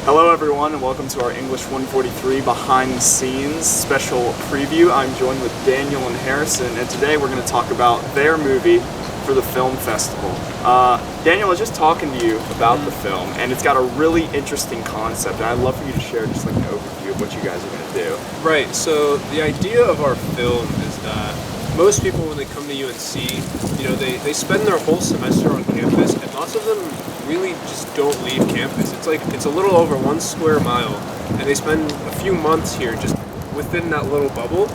Hello everyone and welcome to our English 143 behind the scenes special preview. I'm joined with Daniel and Harrison, and today we're going to talk about their movie for the film festival. Daniel, I was just talking to you about the film, and it's got a really interesting concept, and I'd love for you to share just like an overview of what you guys are going to do. Right, so the idea of our film is that most people when they come to UNC, they spend their whole semester on campus, and lots of them really just don't leave campus. It's a little over 1 square mile, and they spend a few months here just within that little bubble.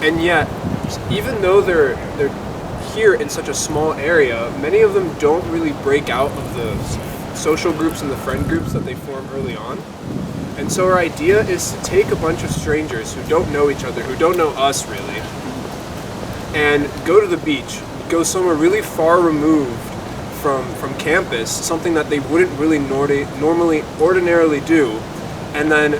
And yet, even though they're here in such a small area, many of them don't really break out of the social groups and the friend groups that they form early on. And so our idea is to take a bunch of strangers who don't know each other, who don't know us really, and go to the beach, go somewhere really far removed from campus, something that they wouldn't really ordinarily do, and then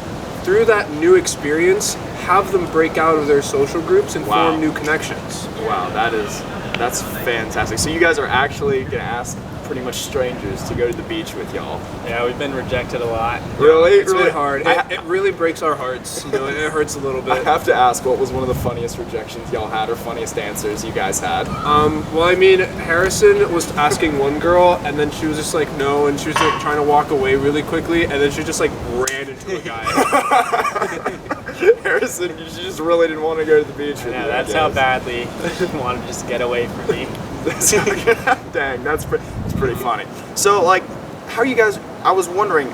through that new experience, have them break out of their social groups and form new connections. Wow, that's fantastic. So you guys are actually going to ask pretty much strangers to go to the beach with y'all. Yeah, we've been rejected a lot. Really? It's really hard. It really breaks our hearts. It hurts a little bit. I have to ask, what was one of the funniest rejections y'all had, or funniest answers you guys had? Well, I mean, Harrison was asking one girl, and then she was just like, no, and she was like trying to walk away really quickly, and then she just like ran into a guy. Harrison, you just really didn't want to go to the beach with Yeah, me, that's how badly he wanted to just get away from me. Dang, that's pretty funny. So, like, how are you guys? I was wondering,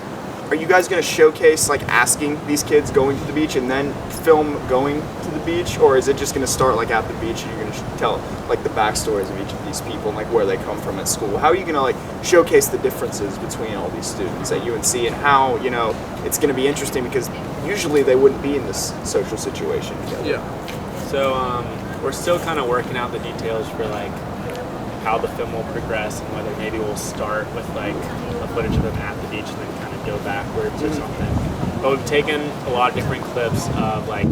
are you guys going to showcase like asking these kids going to the beach and then film going to the beach, or is it just going to start like at the beach and you're going to tell like the backstories of each of these people and like where they come from at school? How are you going to like showcase the differences between all these students at UNC, and how it's going to be interesting because usually they wouldn't be in this social situation together? Yeah. So we're still kind of working out the details for like how the film will progress, and whether maybe we'll start with like a footage of them at the beach and then kind of go backwards or something. But we've taken a lot of different clips of like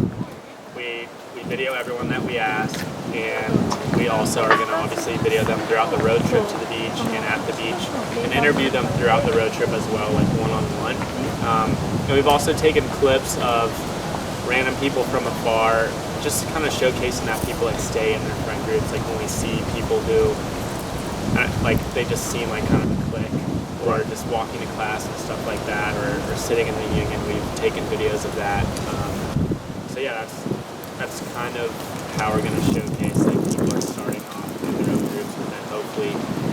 we video everyone that we ask, and we also are going to obviously video them throughout the road trip to the beach and at the beach, and interview them throughout the road trip as well, like one-on-one. And we've also taken clips of random people from afar, just kind of showcasing that people like stay in their friend groups. Like when we see people who like they just seem like kind of a clique, or just walking to class and stuff like that, or sitting in the union. We've taken videos of that. So yeah, that's kind of how we're going to showcase like people are starting off in their own groups, and then hopefully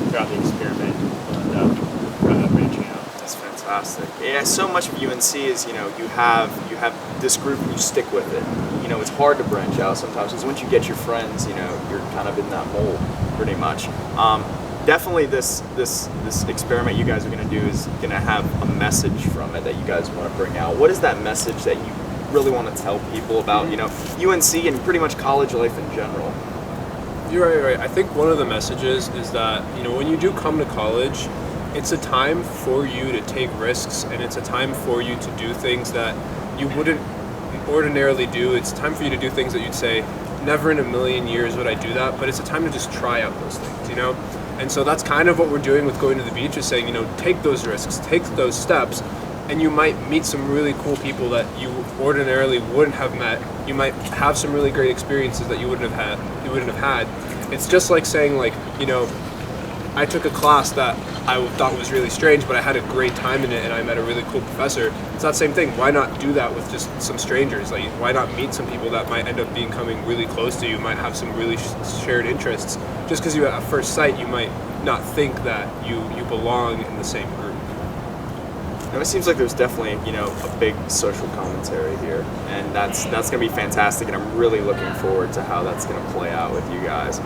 throughout the experiment we'll end up branching out. That's fantastic. Yeah, so much of UNC is you have this group and you stick with it. It's hard to branch out sometimes because once you get your friends, you're kind of in that mold pretty much. Definitely this experiment you guys are going to do is going to have a message from it that you guys want to bring out. What is that message that you really want to tell people about UNC and pretty much college life in general? You're right. I think one of the messages is that when you do come to college, it's a time for you to take risks, and it's a time for you to do things that you wouldn't ordinarily do. It's time for you to do things that you'd say, never in a million years would I do that, but it's a time to just try out those things, And so that's kind of what we're doing with going to the beach, is saying, take those risks, take those steps, and you might meet some really cool people that you ordinarily wouldn't have met. You might have some really great experiences that you wouldn't have had. It's just like saying, like, I took a class that I thought was really strange, but I had a great time in it, and I met a really cool professor. It's that same thing. Why not do that with just some strangers? Like, why not meet some people that might end up becoming really close to you, might have some really shared interests? Just because at first sight you might not think that you belong in the same group. It seems like there's definitely, a big social commentary here, and that's going to be fantastic, and I'm really looking forward to how that's going to play out with you guys.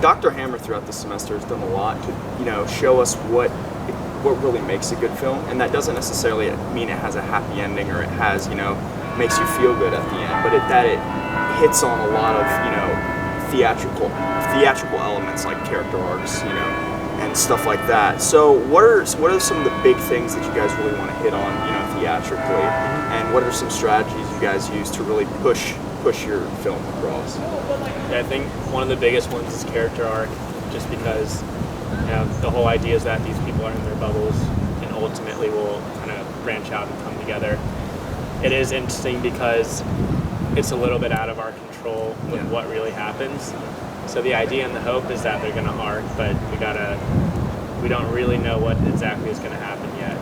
Dr. Hammer throughout the semester has done a lot to, show us what really makes a good film, and that doesn't necessarily mean it has a happy ending or it has, makes you feel good at the end, but that it hits on a lot of, theatrical elements like character arcs, and stuff like that. So what are some of the big things that you guys really want to hit on, theatrically, and what are some strategies you guys use to really push your film across? Yeah, I think one of the biggest ones is character arc, just because the whole idea is that these people are in their bubbles and ultimately will kind of branch out and come together. It is interesting because it's a little bit out of our control with what really happens. So the idea and the hope is that they're going to arc, but we don't really know what exactly is going to happen yet.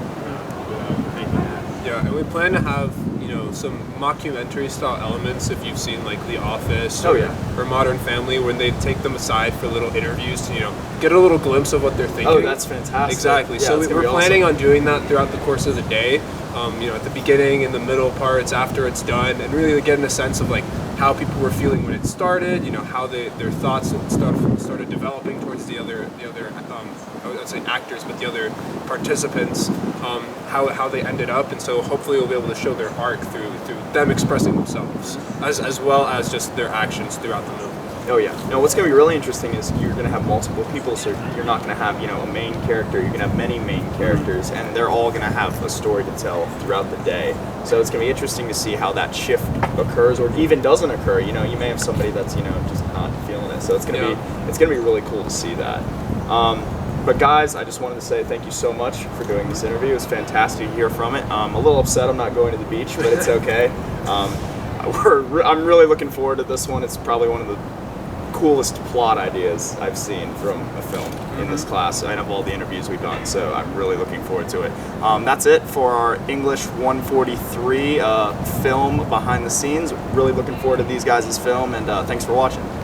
Yeah, and we plan to have, some mockumentary style elements if you've seen like The Office or Modern Family, when they take them aside for little interviews to, get a little glimpse of what they're thinking. Oh, that's fantastic. Exactly. Yeah, so we're planning on doing that throughout the course of the day. At the beginning, in the middle parts, after it's done, and really getting a sense of like how people were feeling when it started, how their thoughts and stuff started developing towards the other I would say actors, but the other participants, how they ended up, and so hopefully we'll be able to show their arc through them expressing themselves, as well as just their actions throughout the movie. Oh yeah. No, what's going to be really interesting is you're going to have multiple people, so you're not going to have, a main character. You're going to have many main characters, and they're all going to have a story to tell throughout the day. So it's going to be interesting to see how that shift occurs, or even doesn't occur. You may have somebody that's, just not feeling it. So it's going to be really cool to see that. But guys, I just wanted to say thank you so much for doing this interview. It was fantastic to hear from it. I'm a little upset I'm not going to the beach, but it's okay. I'm really looking forward to this one. It's probably one of the coolest plot ideas I've seen from a film in this class and of all the interviews we've done, so I'm really looking forward to it. That's it for our English 143 film behind the scenes. Really looking forward to these guys' film, and thanks for watching.